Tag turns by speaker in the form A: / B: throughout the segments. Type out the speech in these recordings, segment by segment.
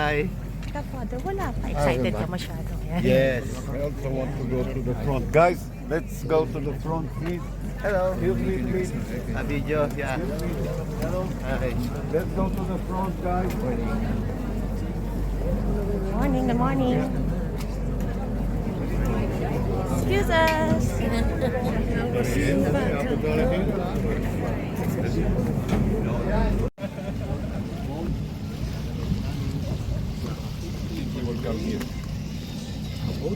A: Hi.
B: The father, wala pa. Excited ka masyado.
A: Yes.
C: I also want to go to the front. Guys, let's go to the front, please.
A: Hello.
C: Excuse me, please.
A: A video, yeah.
C: Hello.
A: Okay.
C: Let's go to the front, guys.
B: Morning, good morning. Excuse us.
C: Will come here.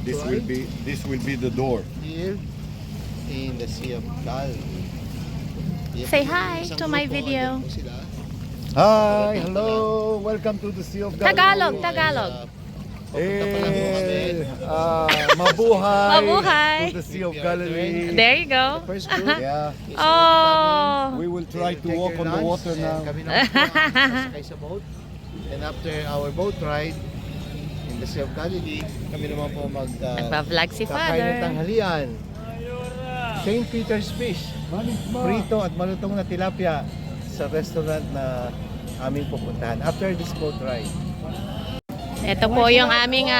C: This will be the door.
A: Here in the Sea of Galilee.
B: Say hi to my video.
C: Hi, hello. Welcome to the Sea of Galilee.
B: Tagalog, Tagalog.
C: Mabuhay.
B: Mabuhay.
C: To the Sea of Galilee.
B: There you go.
A: First group.
C: Yeah.
B: Oh.
C: We will try to
A: Take
C: walk
A: your
C: on the
A: lunch,
C: water
A: and
C: now.
A: Kami naman po ang sasakay sa boat. And after our boat ride in the Sea of Galilee, kami naman po
B: Nagpa-vlog si
A: kakain ng
B: Father.
A: tanghalian. St. Peter's Fish. Prito at malutong na tilapia sa restaurant na aming pupuntahan after this boat ride.
B: Ito po yung aming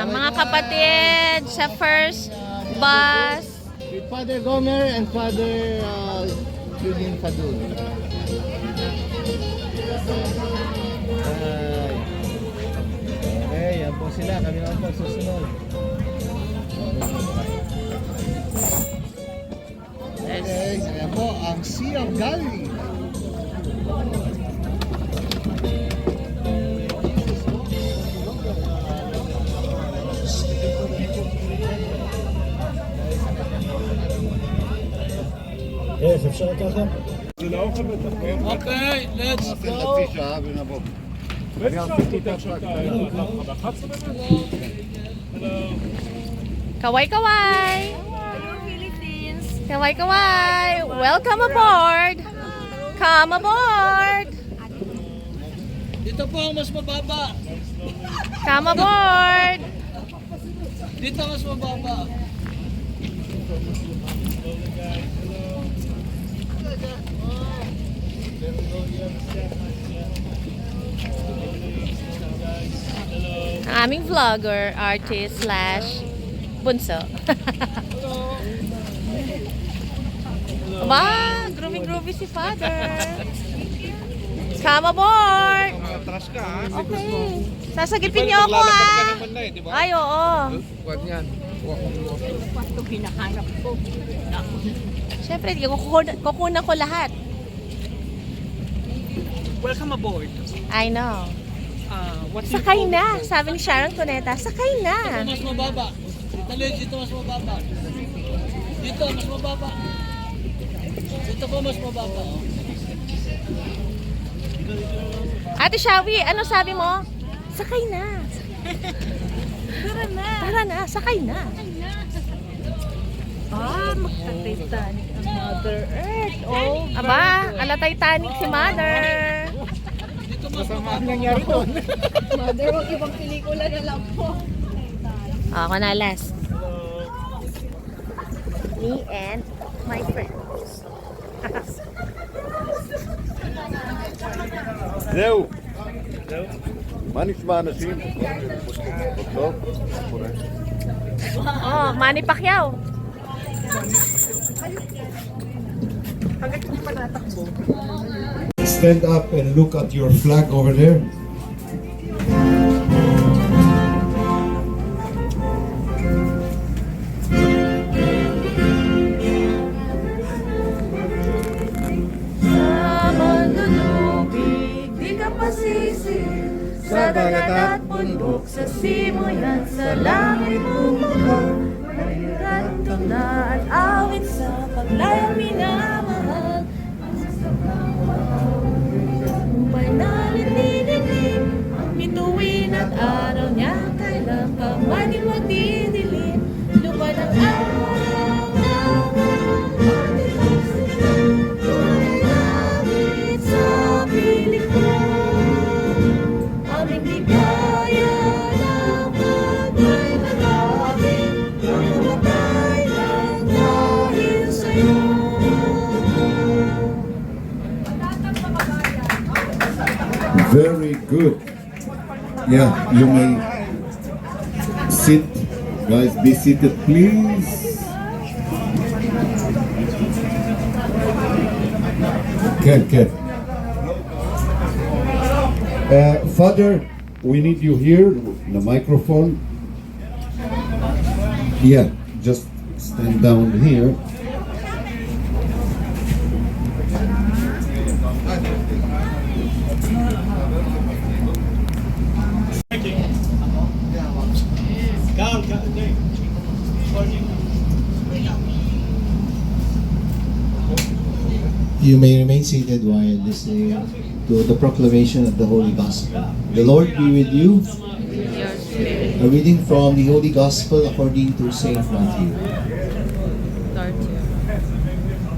B: mga kapatid sa first bus.
A: With Father Gomer and Father Julian Fadul. Okay, yan po sila. Kami naman po susunod. Okay, yan po ang Sea of Galilee.
D: איך אפשר ככה?
E: אוקיי, let's go.
C: חצי שעה ונבוא.
B: Kaway kaway. Kaway kaway. Welcome aboard. Come aboard.
E: Dito po ang mas mababa.
B: Come aboard.
E: Dito mas mababa.
B: Ang aming vlogger, artist slash bunso. Aba, groovy si Father. Come aboard.
A: Atras ka ha?
B: Okay. Sasagipin niyo ako ha. Ay, oo.
A: Huwag yan.
B: Siyempre, kukunan ko lahat.
E: Welcome aboard.
B: I know.
E: What's
B: Sakay na. Sabi ni Sharon Cuneta, sakay na.
E: Dito mas mababa. Dito mas mababa. Dito mas mababa. Dito po mas mababa.
B: Ate Shawi, ano sabi mo? Sakay na. Tara na. Tara na, sakay na. Magka-Titanic ang Mother Earth. Oh, aba, ala Titanic si Mother.
E: Dito mas mababa.
A: Nangyari doon.
F: Mother, wag ibang pelikula na lang po.
B: Ako na last. Me and my friends.
C: זהו. מה נשמע אנשים? טוב?
B: Oh, Manny Pacquiao.
D: Stand up and look at your flag over there.
B: Sa mandulubig, di ka pasisi. Sa dagat at bundok, sa simoyan, sa langit bumaba. Mahirap tula at awit sa paglayang minamahal. Upay namin dinidim, ang bituin at araw niya. Kailan pa man di magdidilim, lupad ang araw na sa piling ko. Aming di kaya na magay nagawin, ang namatay lang dahil sa'yo.
D: Very good.
C: Yeah, you may sit. Guys, be seated, please.
D: Ken. Father, we need you here, the microphone. Yeah, just stand down here.
G: You may remain seated while listening to the proclamation of the Holy Gospel. The Lord be with you. A reading from the Holy Gospel according to Saint Matthew.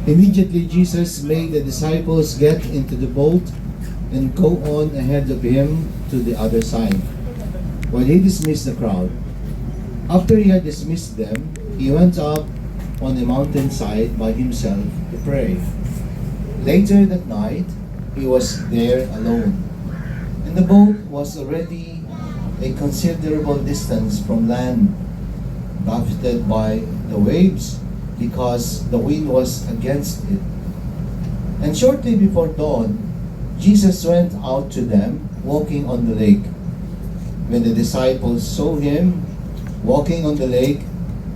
G: Immediately Jesus made the disciples get into the boat and go on ahead of him to the other side, while he dismissed the crowd. After he had dismissed them, he went up on a mountainside by himself to pray. Later that night, he was there alone, and the boat was already a considerable distance from land, buffeted by the waves because the wind was against it. And shortly before dawn, Jesus went out to them, walking on the lake. When the disciples saw him walking on the lake,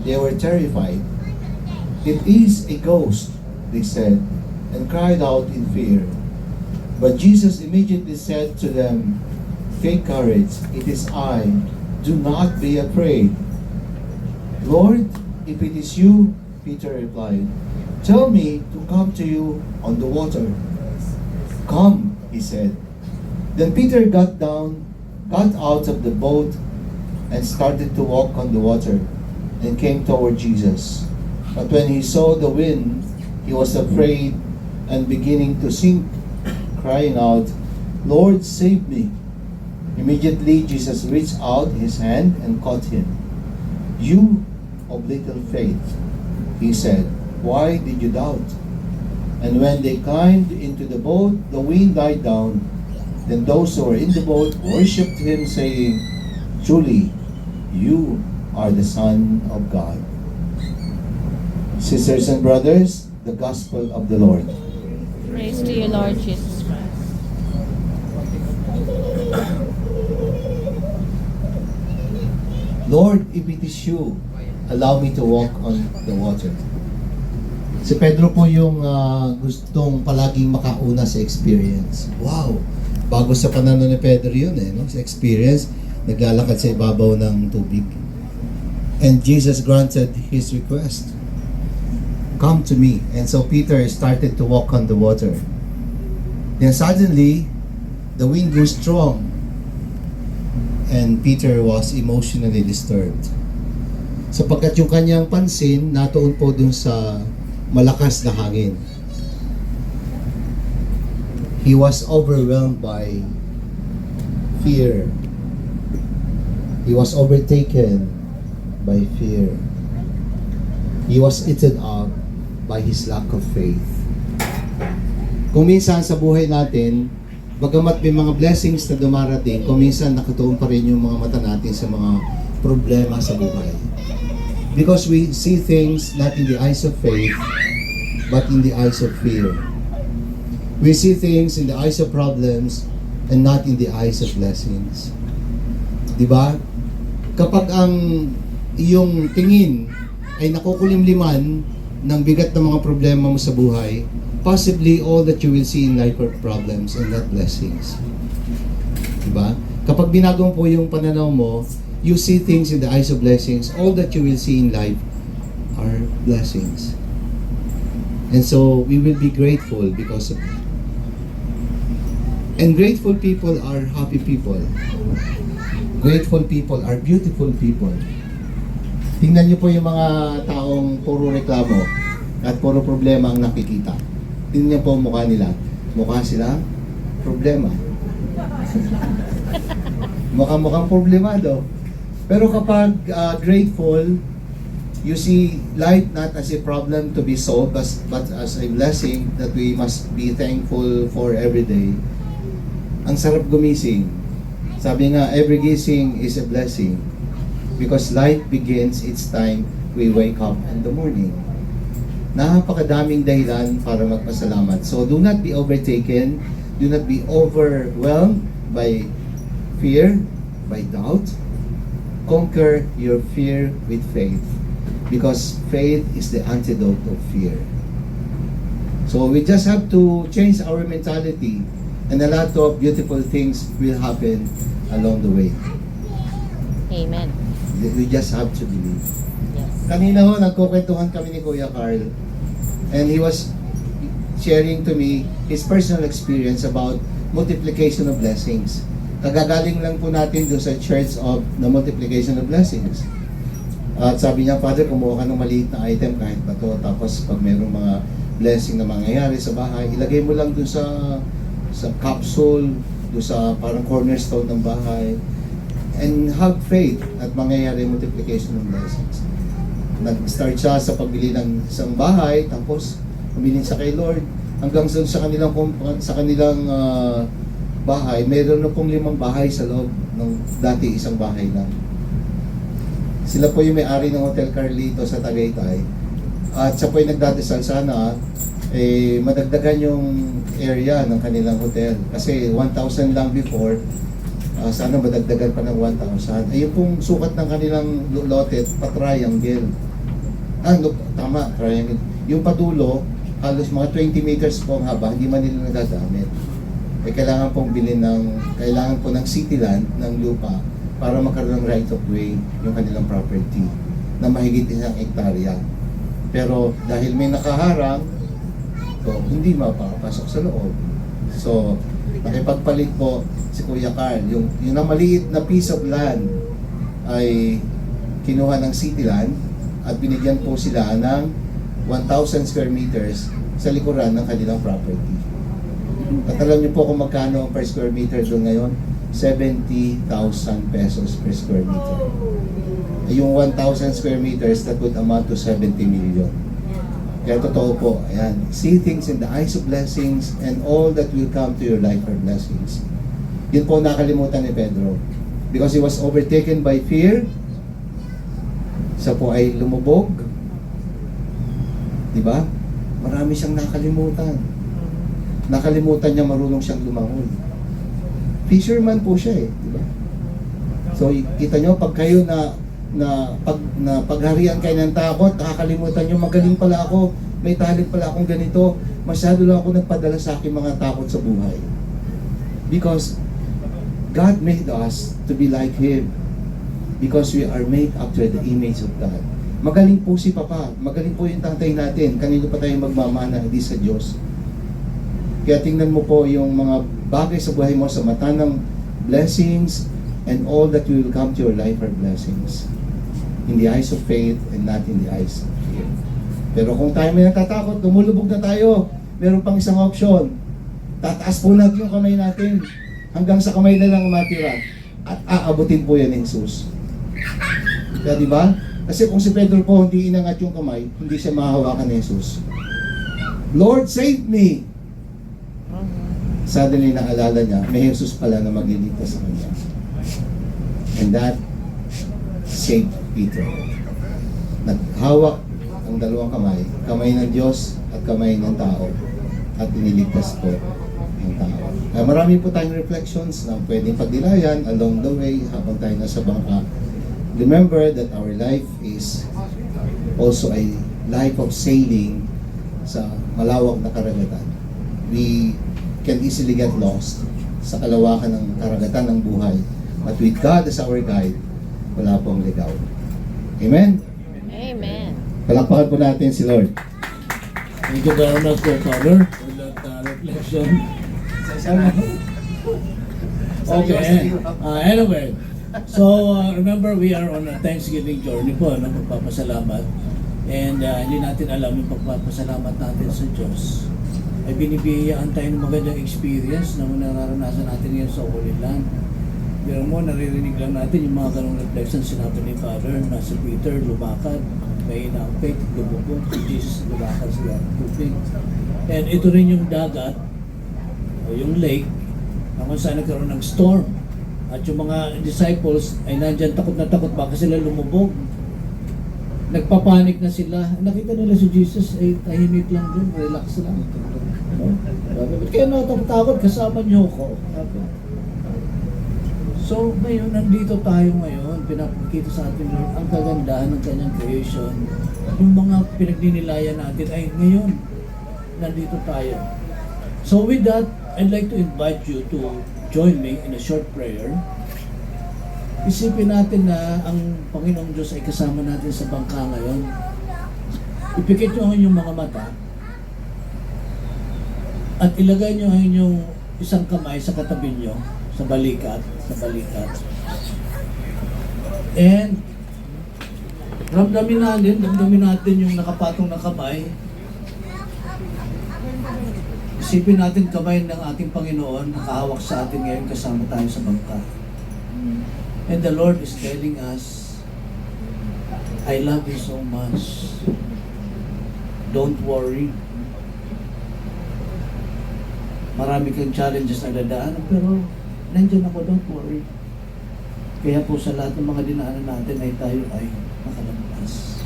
G: they were terrified. "It is a ghost," they said, and cried out in fear. But Jesus immediately said to them, "Take courage, it is I. Do not be afraid." "Lord, if it is you," Peter replied, "tell me to come to you on the water." "Come," he said. Then Peter got out of the boat and started to walk on the water and came toward Jesus. But when he saw the wind, he was afraid and beginning to sink, crying out, "Lord, save me." Immediately Jesus reached out his hand and caught him. "You of little faith," he said, "why did you doubt?" And when they climbed into the boat, the wind died down. Then those who were in the boat worshipped him, saying, "Truly, you are the Son of God." Sisters and brothers, the Gospel of the Lord.
B: Praise to you, Lord Jesus Christ.
G: Lord, if it is you, allow me to walk on the water. Si Pedro po yung gustong palaging makauna sa experience. Wow! Bago sa panahon ni Pedro yun no? Sa experience, naglalakad sa ibabaw ng tubig. And Jesus granted his request. "Come to me." And so Peter started to walk on the water. Then suddenly, the wind grew strong, and Peter was emotionally disturbed. Sapagkat yung kanyang pansin natuon po dun sa malakas na hangin. He was overwhelmed by fear. He was overtaken by fear. He was eaten up by his lack of faith. Kung minsan sa buhay natin, bagamat may mga blessings na dumarating, kung minsan nakatuon pa rin yung mga mata natin sa mga problema sa buhay. Because we see things not in the eyes of faith, but in the eyes of fear. We see things in the eyes of problems and not in the eyes of blessings. Diba? Kapag ang iyong tingin ay nakukulimliman ng bigat ng mga problema mo sa buhay, possibly all that you will see in life are problems and not blessings. Diba? Kapag binago mo po yung pananaw mo, you see things in the eyes of blessings, all that you will see in life are blessings. And so, we will be grateful because of that. And grateful people are happy people. Grateful people are beautiful people. Tingnan niyo po yung mga taong puro reklamo at puro problema ang nakikita. Tingnan niyo po ang mukha nila. Mukha sila problema. Mukhang problemado. Pero kapag grateful, you see life not as a problem to be solved, but as a blessing that we must be thankful for every day. Ang sarap gumising. Sabi nga, every gising is a blessing because life begins its time we wake up in the morning. Napakadaming dahilan para magpasalamat. So do not be overtaken, do not be overwhelmed by fear, by doubt. Conquer your fear with faith because faith is the antidote of fear. So we just have to change our mentality and a lot of beautiful things will happen along the way.
B: Amen.
G: We just have to believe.
B: Yes.
G: Kanina ho, nagkukwentuhan kami ni Kuya Carl and he was sharing to me his personal experience about multiplication of blessings. Kagagaling lang po natin doon sa Church of the Multiplication of Blessings. At sabi niya, Father, kumuha ka ng maliit na item kahit ba to, tapos pag mayroong mga blessing na mangyayari sa bahay, ilagay mo lang doon sa capsule, doon sa parang cornerstone ng bahay, and have faith at mangyayari multiplication of blessings. Nag-start siya sa pagbili ng isang bahay, tapos pumili siya kay Lord, hanggang sa kanilang bahay, mayroon na pong 5 bahay sa loob ng dati isang bahay lang. Sila po yung may-ari ng Hotel Carlito sa Tagaytay. At siya po yung nagdadasal sana madagdagan yung area ng kanilang hotel. Kasi 1,000 lang before, sana madagdagan pa ng 1,000. Ayun pong sukat ng kanilang lote, pa-triangle. Tama, triangle. Yung padulo, halos mga 20 meters po ang haba, hindi man nila nagagamit. Kailangan po ng city land, ng lupa, para magkaroon ng right of way yung kanilang property na mahigit 1 hektarya. Pero dahil may nakaharang, so hindi mapapasok sa loob. So, nakipagpalit po si Kuya Carl. Yung na maliit na piece of land ay kinuha ng city land at binigyan po sila ng 1,000 square meters sa likuran ng kanilang property. At alam niyo po kung magkano ang per square meter doon ngayon? 70,000 pesos per square meter. Yung 1,000 square meters, that would amount to 70 million. Kaya totoo po, ayan. See things in the eyes of blessings and all that will come to your life are blessings. Yun po nakalimutan ni Pedro. Because he was overtaken by fear, siya po ay lumubog. Diba? Marami siyang nakalimutan. Nakalimutan niya marunong siyang lumangoy. Fisherman po siya di ba? So kita nyo, pag kayo pagharian kayo ng takot, nakakalimutan nyo, magaling pala ako, may talent pala akong ganito, masyado lang ako nagpadala sa aking mga takot sa buhay. Because God made us to be like Him. Because we are made after the image of God. Magaling po si Papa, magaling po yung tatay natin, kanino pa tayo magmamana, hindi sa Diyos. Kaya tingnan mo po yung mga bagay sa buhay mo sa mata ng blessings and all that will come to your life are blessings. In the eyes of faith and not in the eyes of fear. Pero kung tayo may natatakot, lumulubog na tayo, meron pang isang option. Tataas po natin yung kamay natin hanggang sa kamay na lang matira at aabutin po yan ni Jesus. Kaya diba? Kasi kung si Pedro po hindi inangat yung kamay, hindi siya mahahawakan ni Jesus. Lord, save me! Suddenly naalala niya, may Jesus pala na magliligtas sa kanya. And that saved Peter. Naghawak ang dalawang kamay ng Diyos at kamay ng tao, at iniligtas po ang tao. Marami po tayong reflections na pwedeng pagdilayan along the way habang tayo nasa bangka. Remember that our life is also a life of sailing sa malawak na karagatan. We can easily get lost sa kalawakan ng karagatan ng buhay. But with God as our guide, wala pong ligaw. Amen?
B: Amen.
G: Palakpakan po natin si Lord.
E: Thank you very much, Father, for that reflection. Okay, anyway. So, remember, we are on a Thanksgiving journey po, ng pagpapasalamat. And hindi natin alam yung pagpapasalamat natin sa Diyos. Ay binibiyayaan tayo ng magandang experience na nararanasan natin yan sa Holy Land. Pero mo, naririnig lang natin yung mga ganong reflections sinabi ni Father na si Peter lumakad, may inaupit, lumubog, si Jesus lumakad sa tubig. And ito rin yung dagat, o yung lake, na kung saan nagkaroon ng storm. At yung mga disciples ay nandyan takot na takot, baka sila lumubog. Nagpapanik na sila. Nakita nila si Jesus ay tahimik lang doon, relax lang. No? Sabi, ba't kayo natatakot? Kasama niyo ko. Sabi. So, ngayon, nandito tayo ngayon. Pinapakita sa atin ang kagandahan ng kanyang creation. Yung mga pinagdinilayan natin ay ngayon, nandito tayo. So with that, I'd like to invite you to join me in a short prayer. Isipin natin na ang Panginoong Diyos ay kasama natin sa bangka ngayon. Ipikit nyo ang inyong mga mata at ilagay nyo ang inyong isang kamay sa katabi nyo, sa balikat. And damdamin natin yung nakapatong na kamay. Isipin natin kamay ng ating Panginoon nakahawak sa atin ngayon kasama tayo sa bangka. And the Lord is telling us, I love you so much. Don't worry. Marami kang challenges na dadaanan, pero nandiyan ako, don't worry. Kaya po sa lahat ng mga dinaanan natin ay tayo ay makalampas.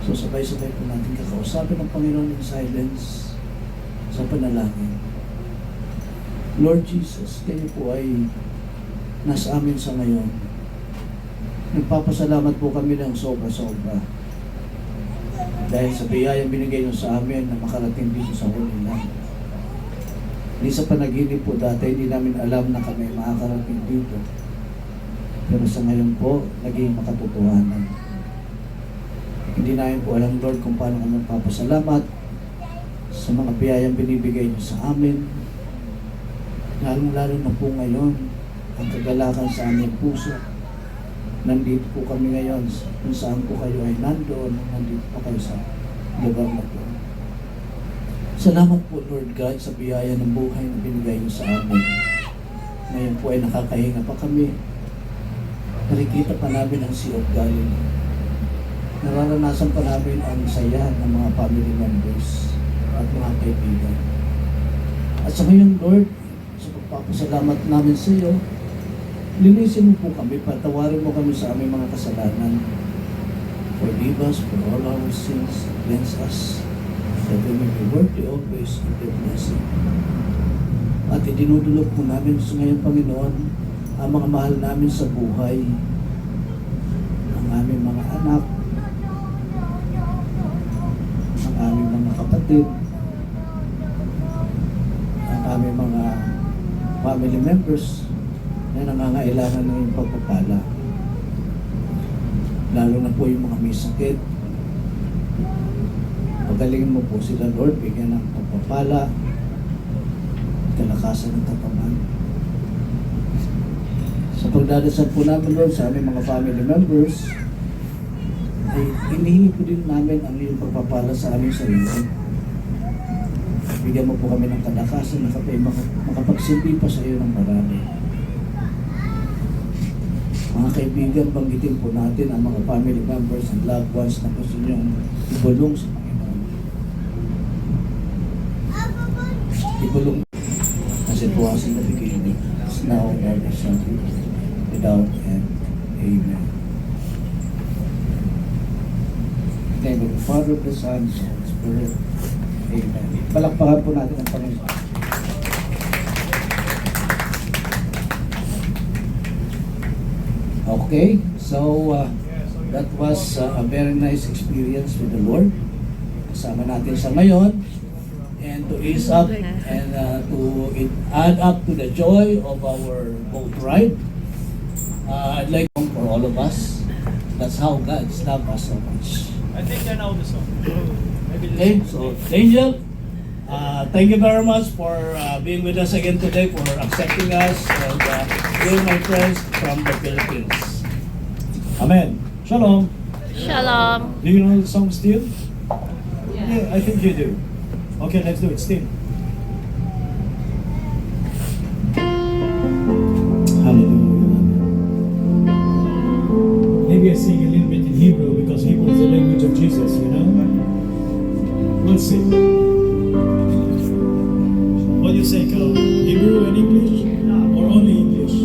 E: So sabay-sabay po natin kakausapin ng Panginoon in silence sa panalangin. Lord Jesus, kayo po ay nasa amin sa ngayon. Nagpapasalamat po kami ng sobra-sobra dahil sa biyayang binigay niyo sa amin na makarating dito sa Holy Land. Hindi sa panaginip po dati, hindi namin alam na kami makakarating dito. Pero sa ngayon po, naging makatotohanan. Hindi namin po alam, Lord, kung paano kami magpapasalamat sa mga biyayang binibigay niyo sa amin. Lalong-lalo na po ngayon, ang kagalakan sa aming puso. Nandito po kami ngayon, kung saan po kayo ay nandoon, nandito po kayo sa lugar na po. Salamat po, Lord God, sa biyaya ng buhay na binigay niyo sa amin. Ngayon po ay nakakahinga pa kami. Nakikita pa namin ang Sea of Galilee. Nararanasan pa namin ang saya ng mga family members at mga kaibigan. At sa ngayon, Lord, sa pagpapasalamat namin sa iyo, linisin mo po kami, patawarin mo kami sa aming mga kasalanan. Forgive us for all our sins, cleanse us, that we may be worthy always of your blessing. At idinudulog po namin sa ngayon, Panginoon, ang mga mahal namin sa buhay, ang aming mga anak, ang aming mga kapatid, ang aming mga family members na nangangailangan ng iyong pagpapala. Lalo na po yung mga may sakit. Pagalingin mo po sila, Lord, bigyan ng pagpapala, kalakasan ng katawan. Sa pagdadasal po namin, Lord, sa aming mga family members, ay hinihingi po din namin ang iyong pagpapala sa aming sarili. Bigyan mo po kami ng kalakasan na kami makapagsilbi pa sa iyo ng marami. Mga kaibigan, banggitin po natin ang mga family members and loved ones na gusto niyong ibulong sa Panginoon. Ibulong as it was in the beginning, is now and ever shall be, without end. Amen. In the name of the Father, the Son, and the Holy Spirit. Amen. Palakpakan po natin ang Panginoon. Okay, so that was a very nice experience with the Lord. Kasama natin sa ngayon. And to ease up and to add up to the joy of our boat ride, I'd like to for all of us. That's how God's loved us so much.
H: I think I know the song.
E: Okay, so Angel, thank you very much for being with us again today, for accepting us, and being my friends from the Philippines. Amen. Shalom.
F: Shalom.
H: Do you know the song still? Yeah, I think you do. Okay, let's do it still. Hallelujah. Maybe I sing a little bit in Hebrew because Hebrew is the language of Jesus, you know? We'll see. What do you say, Carl? Hebrew and English? Or only English?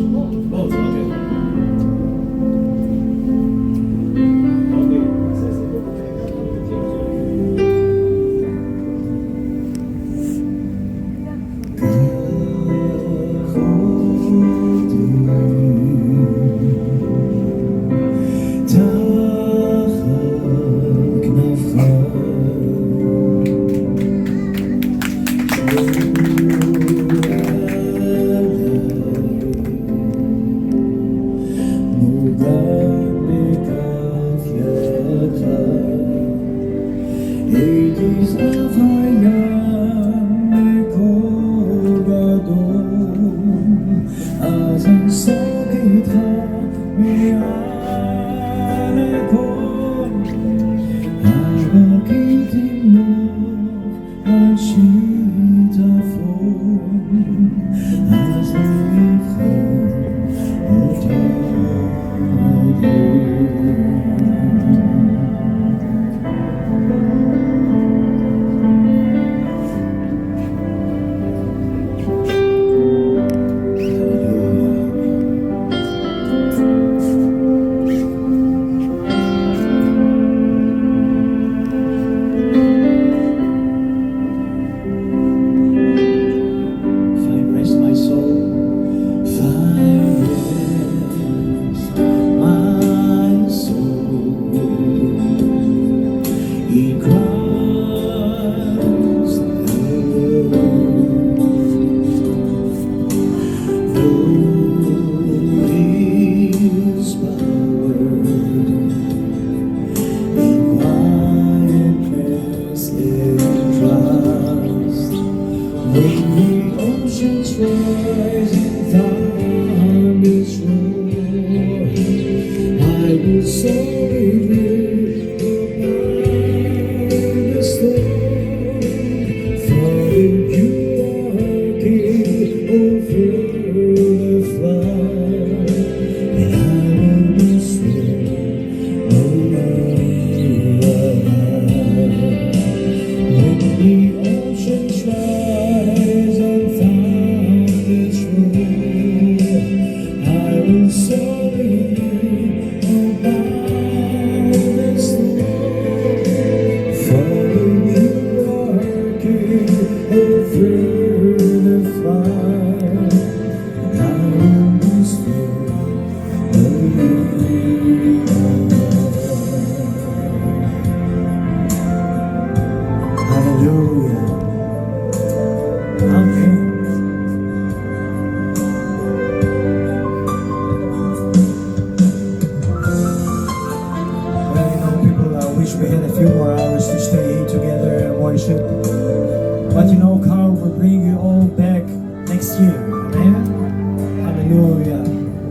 H: Hallelujah.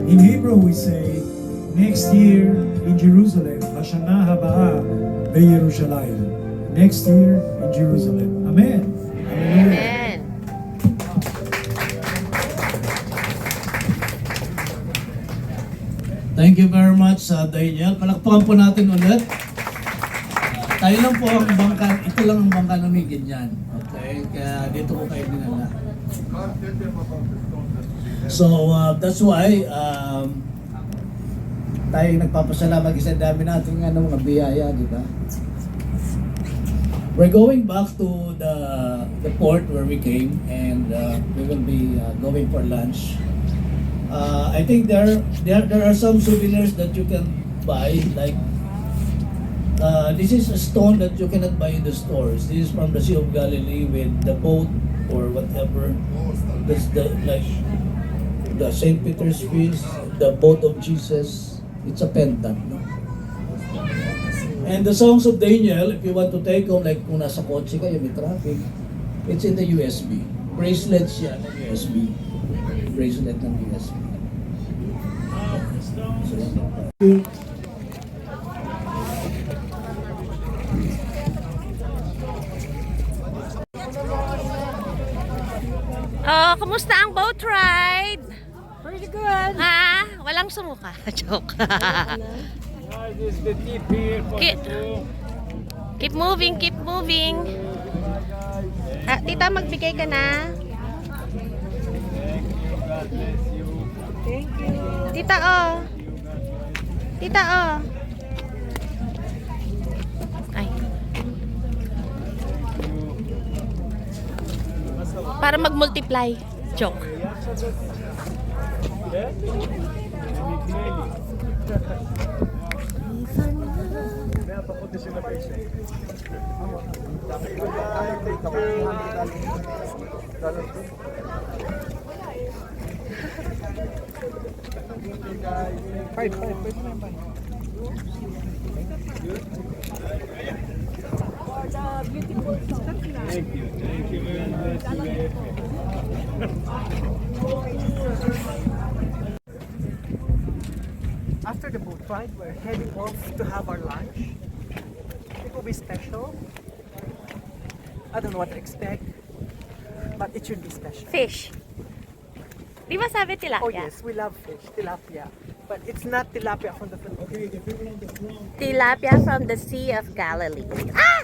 H: In Hebrew we say, next year in Jerusalem, Hashana Habaa Be'Yerushalayim. Next year in Jerusalem. Amen. Hallelujah.
B: Amen.
E: Thank you very much, Daniel. Palakpakan po natin ulit. Tayo lang po ang bangka, ito lang ang bangka na may ganyan. Okay? Kaya dito ko kayo dinala. So, that's why, tayo nagpapasalamat isa dami natin nga ng mga biyaya, di ba? We're going back to the port where we came, and we will be going for lunch. I think there are some souvenirs that you can buy, like this is a stone that you cannot buy in the stores. This is from the Sea of Galilee with the boat or whatever. That's like the St. Peter's feast, the boat of Jesus. It's a pendant, no? And the songs of Daniel, if you want to take home, like kung nasa kotse kayo, may traffic, it's in the USB. Bracelets yan ng USB. Bracelet ng USB.
B: Oh, kumusta ang boat ride?
F: Pretty good.
B: Ha? Walang sumuka. Joke. keep, keep moving, keep moving. Ah, tita, magbigay ka na.
F: Thank you.
B: Tita, oh. Tita, oh. Ay. Para mag-multiply. Joke.
I: After the boat ride, we're heading off to have our lunch. It will be special. I don't know what to expect, but it should be special.
B: Fish. Di ba sabi tilapia?
I: Oh yes, we love fish, tilapia. But it's not tilapia from the Philippines.
B: Tilapia from the Sea of Galilee. Ah!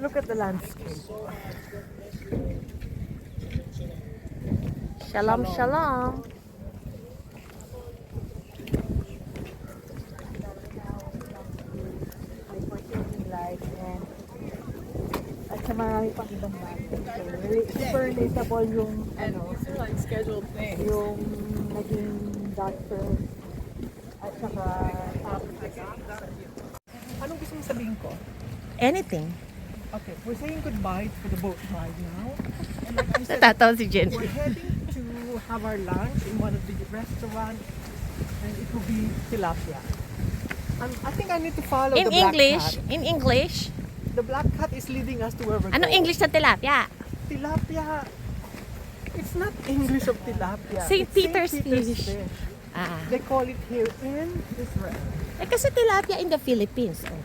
I: Look at the landscape.
B: Shalom, shalom.
I: At sa marami pang ibang bagay. Super relatable yung
F: Scheduled thing.
I: yung naging doctor at saka anong gusto mong sabihin ko?
B: Anything.
I: Okay, we're saying goodbye for the boat ride now. And like I said,
B: Natatawa si Jen.
I: we're heading to have our lunch in one of the restaurants and it will be tilapia. I think I need to follow
B: In
I: the black
B: English,
I: cat.
B: in English.
I: The black cat is leading us to where we're
B: Anong
I: going.
B: English sa tilapia?
I: Tilapia. It's not English of tilapia.
B: St.
I: It's
B: Peter's fish.
I: fish.
B: Ah.
I: They call it here in Israel.
B: Eh kasi tilapia in the Philippines. Oh.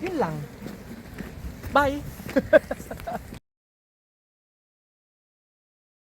I: Yun lang. Bye!